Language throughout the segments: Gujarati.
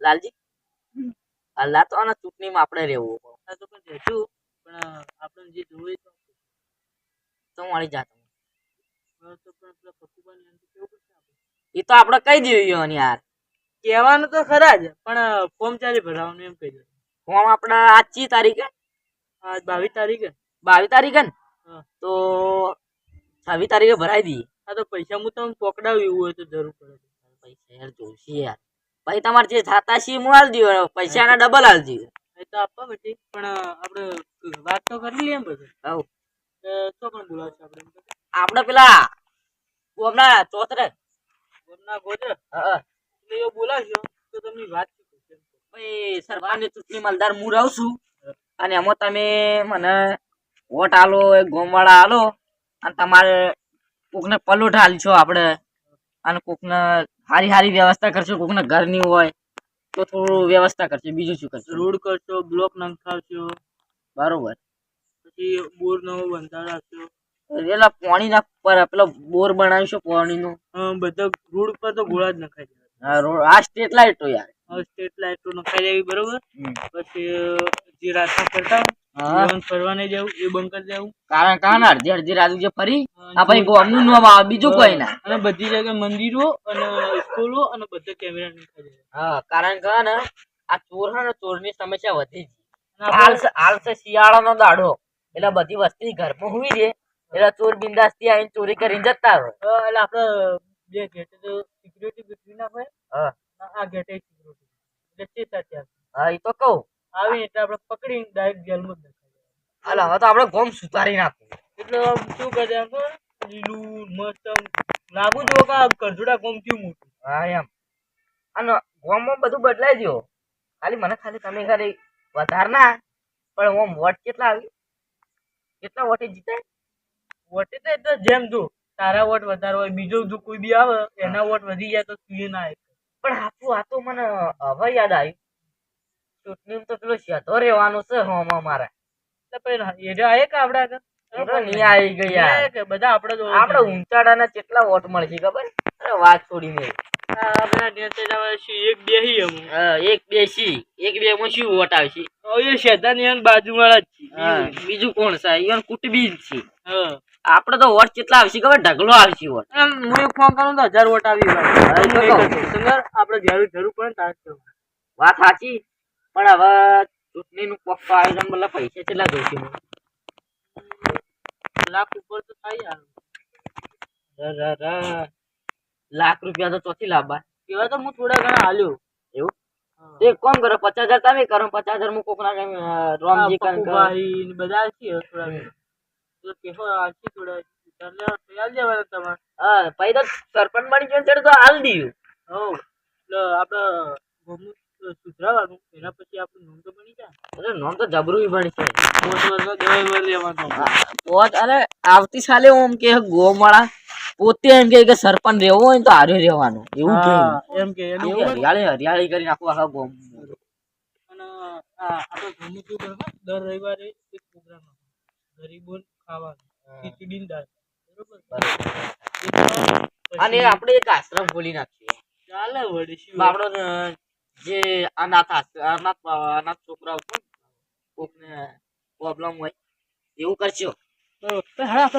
લાલજી અલ્લા તો આના ચૂંટણીમાં આપણે રહેવું તો પણ રહેશું પણ આપણે જે જોવે તો મળી જાત તો પણ પેલા પશુપાલન એમ તો કેવું પડશે આપણે એ તો આપણે કહી દેવું યાર કહેવાનું તો ખરા જ પણ ફોર્મ ચાલી ભરાવાનું એમ કહી દે ફોર્મ આપણે આજની તારીખે આજ 22 તારીખે 22 તારીખે ને હા તો 26 તારીખે ભરાઈ દઈએ હા તો પૈસા હું તમને પકડાવ્યું એવું હોય તો જરૂર પડે પૈસા યાર જોઈશે યાર ભાઈ તમારે જે થતા છે હું આલ દઉં પૈસા એના ડબલ આલ દઉં એ તો આપવા પછી પણ આપણે વાત તો કરી લઈએ એમ બધું હવ તો પણ બોલાવશે આપણે આપણે પેલા હમણાં ચોતરે ગોમના ગોજર હા એટલે એ બોલાવશો તો તમને વાત ભાઈ સરકારની ચૂંટણી મલદાર હું રહું છું અને એમાં તમે મને વોટ આલો ગોમવાળા આલો અને તમારે કોકને પલોઠ આલશો આપણે અને કોકને હારી હારી વ્યવસ્થા કરશો કોકને ઘર નહીં હોય તો થોડું વ્યવસ્થા કરશે બીજું શું કરશે રોડ કરશો બ્લોક નંખાવશો બરોબર પછી બોર નવો બંધાવશો પેલા પાણી ના પર પેલો બોર બનાવીશું પાણી નું બધા રોડ પર તો ગોળા જ નખાઈ દેવા આ સ્ટ્રીટ લાઈટો યાર સ્ટ્રીટ લાઈટો નખાઈ દેવી બરોબર પછી જે રાસ્તા ફરતા ફરવા નહીં જવું એ બંધ કરી દેવું કારણ અડધી અડધી રાત જે ફરી આ ભાઈ ગોમનું નામ આવે બીજું કોઈ ના અને બધી જગ્યાએ મંદિરો અને સ્કૂલો અને બધા કેમેરા નખાઈ દેવા હા કારણ કે ને આ ચોર છે ને ચોરની સમસ્યા વધી છે હાલ છે શિયાળાનો દાડો એટલે બધી વસ્તી ઘરમાં હુઈ છે એટલે ચોર બિંદાસ થી આવીને ચોરી કરીને જતા રહે એટલે આપડે બે ગેટે તો સિક્યુરિટી ગોઠવી ના હોય હા આ ગેટે સિક્યુરિટી એટલે સાથે હા એ તો કહું આવી એટલે આપણે પકડીને ડાયરેક્ટ જેલમાં જ નખાઈ હાલ હવે તો આપણે ગોમ સુધારી નાખવું એટલે શું કરે એમ લીલું મસ્ત લાગુ જો કે કરજોડા ગોમ કેવું મોટું હા એમ અને ગોમમાં બધું બદલાઈ ગયો ખાલી મને તમે ખાલી વધાર ના પણ ઓમ વોટ કેટલા આવી કેટલા વોટે જીતે વોટ તો જેમ જો તારા વોટ વધારે હોય બીજો જો કોઈ બી આવે એના વોટ વધી જાય તો તું ના આવે પણ હાથું આ તો મને હવે યાદ આવ્યું ચૂંટણી તો પેલો શેધો રહેવાનો છે હોમાં મારે એટલે એ કે આપડા નહીં આવી ગયા કે બધા આપડે આપડે ઊંચાડાના કેટલા વોટ મળશે ખબર અરે વાત છોડીને એક બેહી એક બે સી એક બે માં શું વોટ આવશે શેતાની બાજુ વાળા જ છે બીજું કોણ છે ઈવન કુટબી જ છે આપડે તો વોટ કેટલા આવશે ખબર ઢગલો આવશે વોટ હું એક ફોન કરું તો 1000 વોટ આવી આપડે જરૂર પડે તાર વાત સાચી પણ હવે ચૂંટણી નું પક્કો આયોજન મતલબ પૈસા કેટલા જોઈશે લાખ ઉપર તો થાય યાર લાખ રૂપિયા તો ચોથી લાવવા એવા તો હું થોડા ઘણા હાલ્યો એવું એક કોમ કરો 50,000 તમે કરો 50,000 હું કોક ના રોમજી ભાઈ બધા છે થોડા તમારે હા પછી તો સરપંચ બની ગયો તો હાલ દીધું એટલે આપડે સુધરાવાનું એના પછી આપણું નોમ તો બની જાય નોમ તો જબરું બની છે લેવાનું અરે આવતી સાલે ઓમ કે ગોમ વાળા પોતે એમ કે સરપંચ રહેવો હોય તો હારે રહેવાનું એવું કે એમ કે હરિયાળી કરી નાખવું આખા ગોમ અને આપણે ઘરનું શું કરે દર રવિવારે એક પ્રોગ્રામ ગરીબો ખાવાનું ખીચડી દાળ બરોબર અને આપણે એક આશ્રમ ખોલી નાખીએ ચાલે વળી શું આપણો જે અનાથ છોકરાઓ છે કોકને પ્રોબ્લેમ હોય એવું કરશો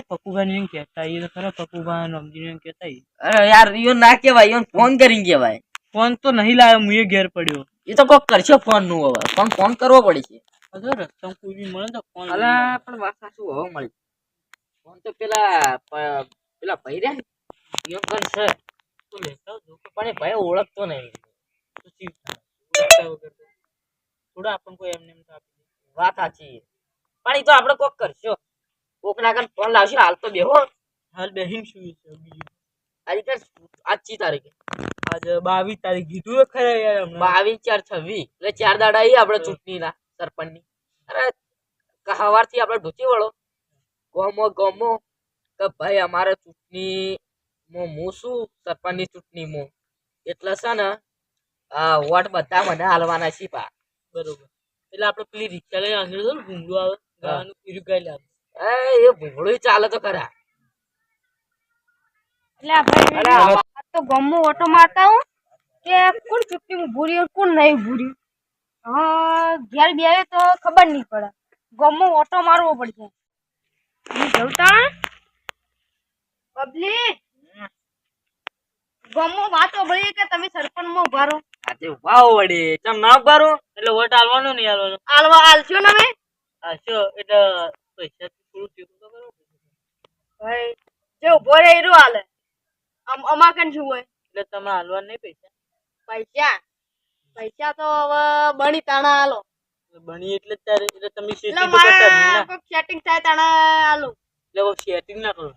પપ્પુભાઈ એમ કેતા એ ખરા પપ્પુભાઈ રમજી એમ કેતા અરે યાર ઈયો ના કેવાય ઈયો ફોન કરીને કેવાય ફોન તો નહીં લાવ્યો હું ઘેર પડ્યો એ તો કોક કરશો ફોન નું હવે ફોન કરવો પડશે રસ્તા કોઈ બી મળે તો ફોન અલા પણ વાત સાચું હવે મળી ફોન તો પેલા ભાઈ રે ઈયો કન છે તો લેતા પણ એ ભાઈ ઓળખતો નહીં થોડા આપણ કોઈ એમને વાત સાચી પણ એ તો આપણે કોક કરશો કોક ના કન ફોન લાવશે હાલ તો બેહો હાલ બેહીન શું છે બીજું આજની તારીખે આજે 22 તારીખ કીધું ખરા યાર 22/4/26 એટલે 4 દાડા આવી આપણે ચૂંટણી ના સરપંચ ની અરે સવાર થી આપણે ઢોચી વળો ગોમો કે ભાઈ અમારે ચૂંટણી હું શું સરપંચ ની ચૂંટણી માં એટલે છે ને વોટ બધા મને હાલવાના છે પા બરોબર એટલે આપણે પેલી રિક્ષા લઈને આગળ જો ભૂંગળું આવે ગાવાનું પીરું ગાઈ લાવે એ ભૂંગળું ચાલે તો ખરા એટલે આપણે તો ગમો ઓટો મારતા હું કે કોણ ચૂંટણી ઊભું રહ્યું કોણ નહીં ઊભું રહ્યું. હા ઘેર બેરે તો ખબર નહીં પડે. ગામમાં ઓટો મારવો પડશે. હું જઉં તા બબલી ગામમાં વાત સાંભળી કે તમે સરપંચમાં ઉભા રહો. આજે વાવ વળી ચમ ના ઉભારો એટલે વોટ આલવાનો નહીં આલવાનો. આલવા આલશો ને તમે હા શું એટલે પૈસા થોડું ભેગું તો કરો. ભાઈ જે ઉભો રહે એરું હાલે. અમા કન શું હોય એટલે તમે આલવા નહીં પૈસા. પૈસા પૈસા તો હવે બની તાણા આલો. એટલે બની એટલે જ તારે એટલે તમે એટલે સેટિંગ તો કરતા જ નહીં મારે ને. કોઈક સેટિંગ થાય તાણા આલો. એટલે સેટિંગ ના કરો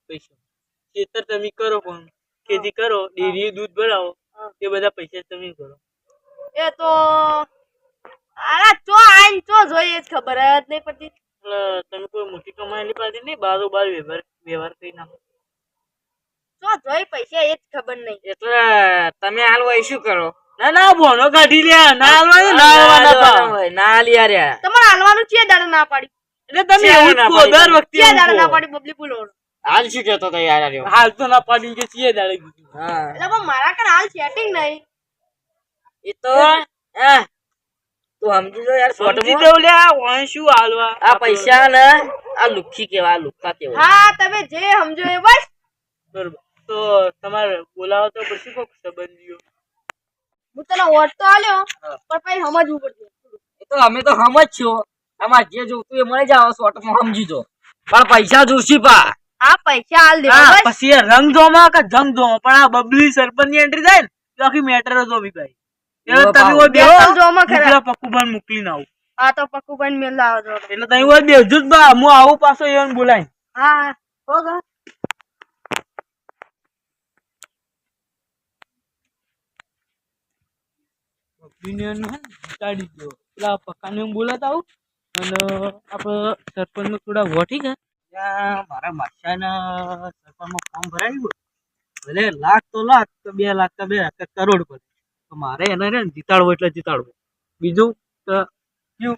પૈસા. ખેતર તમે કરો પણ ખેતી કરો ડેરી દૂધ ભરાવો એ બધા પૈસા તમે કરો. એ તો આલા ચો આઈન ચો જોઈએ જ ખબર જ નહીં પડતી. એટલે તમે કોઈ મોટી કમાયેલી પાર્ટી નહીં બારોબાર વ્યવહાર કરી નાખો. ચો જોઈ પૈસા એ જ ખબર નહીં. એટલે તમે હાલ હોય શું કરો ના ના બોનો કાઢી લ્યા ના આલવાનું ના આલવાના પા. ના લ્યા રે તમારે હાલવાનું છે દાડા ના પાડી. એટલે તમે છે એવું જ ના કહો પાડી દર વખતે છે એવું દાડા ના કહો. પાડી બબલી બોલો. હાલ શું કહેતો તો યાર આર્યો? હાલ તો ના પાડી કે છીએ દાડે કીધું. હા એટલે પણ મારા કન હાલ સેટિંગ નહીં. એ તો તું સમજી જો યાર સમજી શોર્ટમાં દઉં લ્યા ઓય શું હાલવા આ પૈસા ને આ લુખી કેવા આ લુખા કેવા હા તમે જે સમજો એ બસ. બરોબર તો તમારે બોલાવો તો પછી કોક સંબંધીઓ. હું તને વોટ તો આલ્યો પણ પછી સમજવું પડશે. એ તો અમે તો સમજ છો અમાર જે જોતું એ મળી જાવ શોર્ટમાં સમજી જો પણ પૈસા જોશી પા હા પૈસા હાલ દેવા હા બસ. પછી એ રંગ જોમાં કે જંગ જોમાં પણ આ બબલી સરપંચ ની એન્ટ્રી થાય ને તો આખી મેટર જ હોવી ભાઈ. એટલે એવો તમે ભાવ. ઓય બેહો બે ત્રણ જોમાં ખરા. પેલા પક્કુભાઈ મોકલીને આવું. હા તો પક્કુભાઈ મેલ લાવો છો. એટલે તમે ઓય બેહજો જ બા હું આવું પાછો એને બોલાય. હા હોગા. યુનિયન હે જીતાડી દો પેલા પક્કાને હું બોલાતા આવું અને આપણે સરપંચ માં થોડા વોટી ગયા ત્યાં મારા માસાના સરપંચમાં ફોર્મ ભરાયું ભલે લાખ તો 2 લાખ તો 2 લાખ કરોડ પર તો મારે એને રે ને જીતાડવો એટલે જીતાડવો. બીજું તો કયું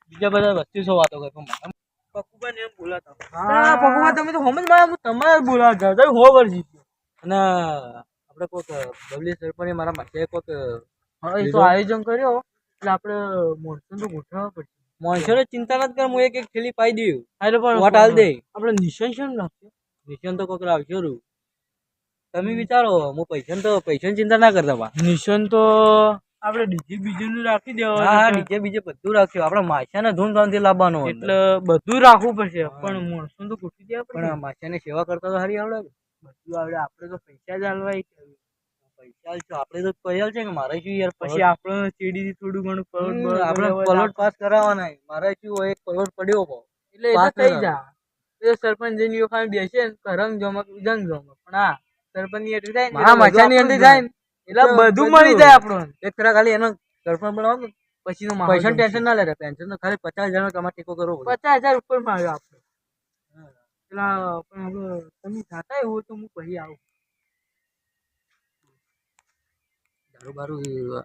બીજા બધા વસ્તુ શું વાતો કરે પણ મારા પક્કુભાઈને એમ બોલાતા હા પક્કુભાઈ તમે તો સમજ માં હું તમારે બોલાવતા તમે હો વર જીત્યો અને આપણે કોક બબલી સરપંચે મારા માટે કોક એ તો આયોજન કર્યો એટલે આપણે મોનસૂન તો ગોઠવવા પડશે. મોનસૂન ચિંતા નથી કર હું એક થેલી પાઈ દઉં એટલે પણ વોટ હાલ દે આપણે નિશાન છે ને રાખીએ નિશાન તો કોક રાખજો રૂ તમે વિચારો હું પૈસાની ચિંતા ના કરતા બા. નિશાન તો આપણે ડીજે બીજે નું રાખી દેવાનું. હા ડીજે બીજે બધું રાખ્યું આપણે માછાને ધૂમધામથી લાવવાનું એટલે બધું રાખવું પડશે પણ મોનસૂન તો ગોઠવી દેવા પડશે. પણ માછાની સેવા કરતા તો સારી આવડે બધું આવડે. આપણે તો પૈસા જ હાલવાય પૈસા છે આપણે તો કહ્યા છે કે મારે શું યાર પછી આપણે ચેડી થોડું ઘણું આપણે પલોટ પાસ કરાવવાના મારે શું હોય એક પલોટ પડ્યો ભાવ એટલે એ તો થઈ જા એ સરપંચ જેની વખત બેસે ને રંગ જમક જંગ જમક પણ હા સરપંચ ની એન્ટ્રી થાય ને માછાની એન્ટ્રી થાય ને એટલે બધું મળી જાય આપણને. એક ફેરા ખાલી એનો સરપંચ બનાવો પછી પૈસા ટેન્શન ના લે પેન્શન તો ખાલી 50,000 તમારે ટેકો કરવો 50,000 ઉપર માં આવ્યો આપણે પેલા પણ હવે તમે થતા હોય તો હું પછી આવું. દારૂ બારું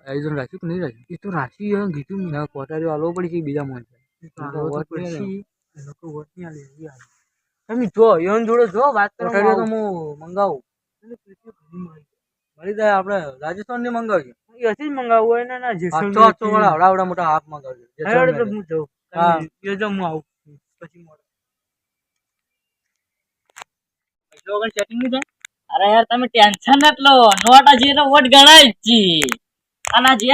આયોજન રાખ્યું કે નહીં રાખ્યું એ તો રાખ્યું કીધું ના કોટારીઓ આલવો પડશે બીજા મોન તમે જો એવન જોડે જો વાત કોટારીઓ તો હું મંગાવું મળી જાય આપણે રાજસ્થાન ની મંગાવજો એથી જ મંગાવવું હોય ને ના જેસલમેર વાળા આવડા મોટા હાથ મંગાવજો જેસલમેર હું જાઉં હા એ જો હું આવું પછી મોડો પૈસા વગર સેટિંગ નહીં થાય. અરે યાર તમે ટેન્શન ન લો નોટા જે વોટ ગણાય જ છી અને જે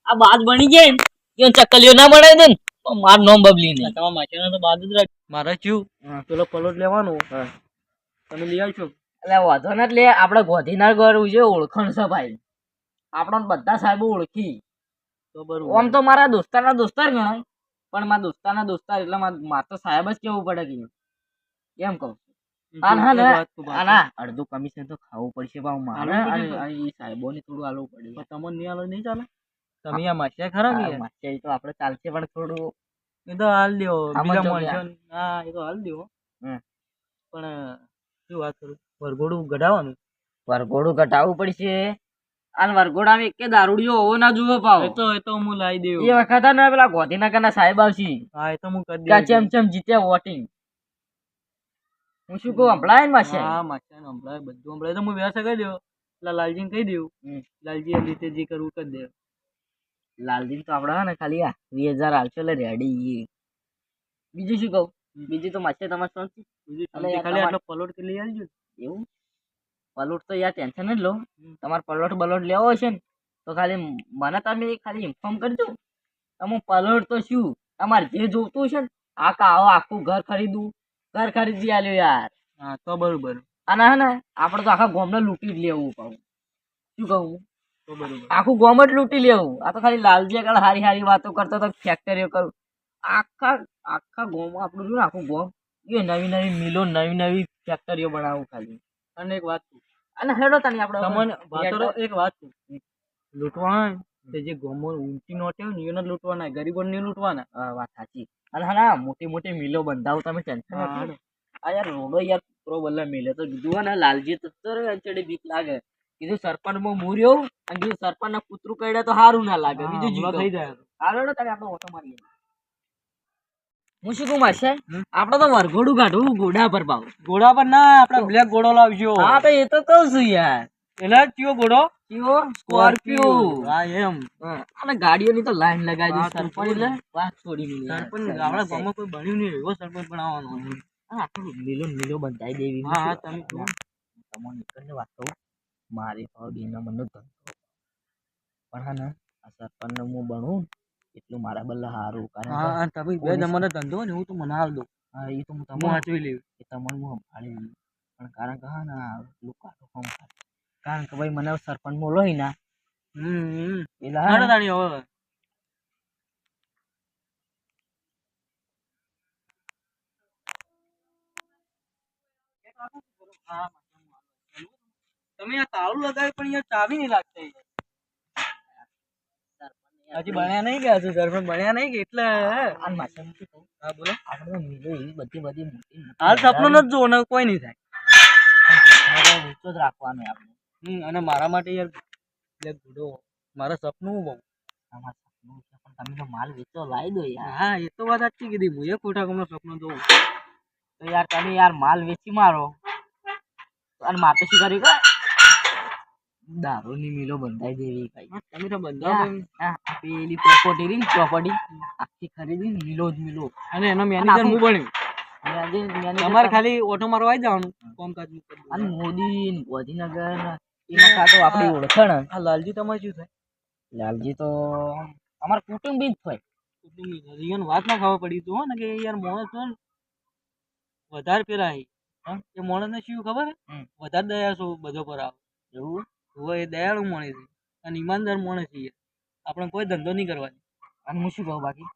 આ બાદ બની જાય ને એ ચકલીઓ ના બનાવી દે ને તો માર નામ બબલી નહીં તમારા માછીનો તો બાદ જ રાખ મારે શું પેલો પલોટ લેવાનો તમે લઈ આવશો એટલે વાંધો ને એટલે આપણે ગોધીનાર ઘર છે ઓળખણ છે ભાઈ આપણને બધા સાહેબો ઓળખી તો બરોબર આમ તો મારા દોસ્તારના દોસ્તાર ગણાય પણ મારા દોસ્તારના દોસ્તાર એટલે મારે તો સાહેબ જ કેવું પડે કે એમ કહું અડધું કમિશન તો ખાવું પડશે ભાવ મારે અને સાહેબોને થોડું આલવું પડે તમને નહીં આલો નહીં ચાલે તમે આ માછિયા ખરા કે માછિયા તો આપણે ચાલશે પણ થોડું એ તો હાલ દેવો બીજા માણસો હા એ તો હાલ દેવો પણ શું વાત કરું વરઘોડું ગઢાવાનું વરઘોડું ઘટાડવું પડશે અને વરઘોડામાં એક દારૂડિયો હોવો ના જુઓ પાવ એ તો હું લાવી દેવું એ વખત ને પેલા ગોધીનગરના સાહેબ આવશે હા એ તો હું કરી દઉં ચમ ચમ જીત્યા વોટિંગ હું શું કહું સંભળાય ને માછે હા માછા સંભળાય બધું સંભળાય તો હું વ્યવસ્થા કરી દઉં પેલા લાલજીને કહી દેવું હમ. લાલજી એ રીતે જે કરવું કરી દે લાલજી તો આપડે હે ને ખાલી આ 20,000 હાલશો એટલે રેડી. બીજું શું કહું? બીજું તો માસે તમારે શાંતિ. બીજું અલે યાર ખાલી તમારે- આટલો પલોટ કે લઈ આવજો એવું પલોટ તો યાર ટેન્શન જ લો. તમારે પલોટ બલોટ લેવો હશે ને તો ખાલી મને તમે ખાલી ઇન્ફોર્મ કરજો. તમે પલોટ તો શું તમારે જે જોતું હશે ને આખું ઘર ખરીદવું, ઘર ખરીદી આલ્યું યાર. હા તો બરોબર અને હે ને આપણે તો આખા ગામને લૂંટી જ લેવું કહું. શું કહું? તો બરોબર આખું ગામ જ લૂંટી લેવું. આ તો ખાલી લાલજી આગળ હારી હારી વાતો કરતો તો ફેક્ટરીઓ કરું. આખા આખા ગામમાં આપણું જો ને આખું ગામ એ નવી નવી મિલો નવી નવી ફેક્ટરીઓ બનાવું ખાલી. અને એક વાત કહું. અને હેડો તાની આપણે તમને વાતો એક વાત કહું. લૂંટવા હોય ને તે જે ગોમો ઊંચી નોટે હોય ને એને જ લૂંટવાના ગરીબોને નહીં લૂંટવાના વાત સાચી. અને હા મોટી મોટી મિલો બંધાવું તમે ટેન્શન હા, નથી. આ યાર રોડો યાર પ્રો બલ્લા મિલે તો કીધું ને લાલજી તો ચડે બીક લાગે. કીધું સરપંચ માં મૂર્યો અને કીધું સરપંચ ના કૂતરું કઈડે તો સારું ના લાગે. બીજું હમણાં જીવ થઈ જાય હાલો તારે આપણે ઓટો મારીએ. હું શું કહું માસે આપણે તો વરઘોડું કાઢવું ઘોડા પર પાવ. ઘોડા પર ના આપણે બ્લેક ઘોડો લાવજો હા તો એ તો કહું છું યાર. એટલે કયો ઘોડો કયો સ્કોર્પિયો. હા એમ અને ગાડીઓની તો લાઈન લગાવી હા, દીધી તો સરપંચ એટલે વાત છોડી દીધી યાર. સરપંચ આપણા ગામમાં કોઈ બન્યું નહીં એવો સરપંચ બનાવવાનો આખું મિલો મિલો બંધાઈ દેવી. હા હા તમે કહો. તમને નીકળને વાત કહું મારી ભાવ બેના મને ધંધો પણ હા ને આ સરપંચ હું બનવું એટલું મારા બલ્લા સારું. કારણ કે હા તમે બે જમાનો ધંધો ને હું તો મને હાલ દઉં હા એ તો હું હું તમને વાંચવી લેવું એ તમને હું સંભાળી લઉં. પણ કારણ કે હા ને પેલું કાઢો કામ થાય. કારણ કે ભાઈ મને સરપંચ બોલો ના એટલે હા ને, તાણી હવે તમે આ તાળું લગાવ્યું પણ યાર ચાવી નહીં લાગતી હજી બન્યા નહીં કે હજુ સરપંચ બન્યા નહીં કે એટલે અને માથે હું શું કહું? હા બોલો આપણે તો મિલો એવી બધી બધી મોટી મોટી હાલ સપનું નથી જોવું ને કોઈ નહીં થાય મારે ઊંચો જ રાખવાનો આપણે. અને મારા માટે યાર બ્લેક ઘોડો મારા સપનું બહુ તમારે સપનું છે પણ તમે તો માલ વેચો લાવી દો યાર. હા એ તો વાત સાચી કીધી હું એ ખોટા કમનો સપનું જોઉં તો યાર તમે યાર માલ વેચી મારો અને મારે તો શું કર્યું કે દારૂની મિલો બંધાઈ દેવી કઈ. તમે તો બંધાવો પેલી પ્રોપર્ટી રહી ને પ્રોપર્ટી આખી ખરીદી મિલો જ મિલો. અને એનો મેનેજર હું બન્યું તમારે ખાલી ઓટો મારવા આવી જવાનું કામકાજ અને મોદી ને ગાંધીનગર એમાં કાં તો આપણી ઓળખાણ. આ લાલજી તમારે શું થાય લાલજી તો અમારા કુટુંબી જ હોય. કુટુંબી વાત ના ખાવા પડી તું હો ને કે યાર માણસ છે ને વધારે પેલા એ માણસ ને શું ખબર હે વધારે દયા છો બધો પર આવે એવું હોય એ દયાળુ માણસ છે અને ઈમાનદાર માણસ છે આપણે કોઈ ધંધો નહીં કરવાનો અને હું શું કહું બાકી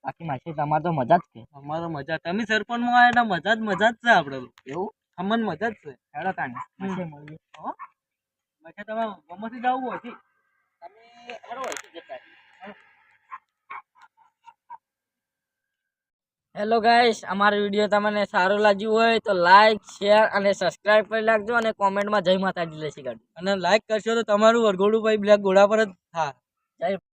બાકી માસે તમારે તો મજા જ છે. અમારો મજા તમે સરપંચમાં આવ્યા એટલે મજા જ છે આપણે તો એવું અમને મજા જ છે હેડો તાને માસે મળીએ. મજા તમે ગમથી જવું હોય છે તમે હેડો હોય જતા. હેલો ગાઈસ અમારો વિડીયો તમને સારો લાગ્યું હોય તો લાઈક શેર અને સબસ્ક્રાઇબ કરી નાખજો અને કોમેન્ટમાં જય માતાજી લખી કાઢજો. અને લાઈક કરશો તો તમારું વરઘોડું ભાઈ બ્લેક ઘોડા પર જ થાય. જય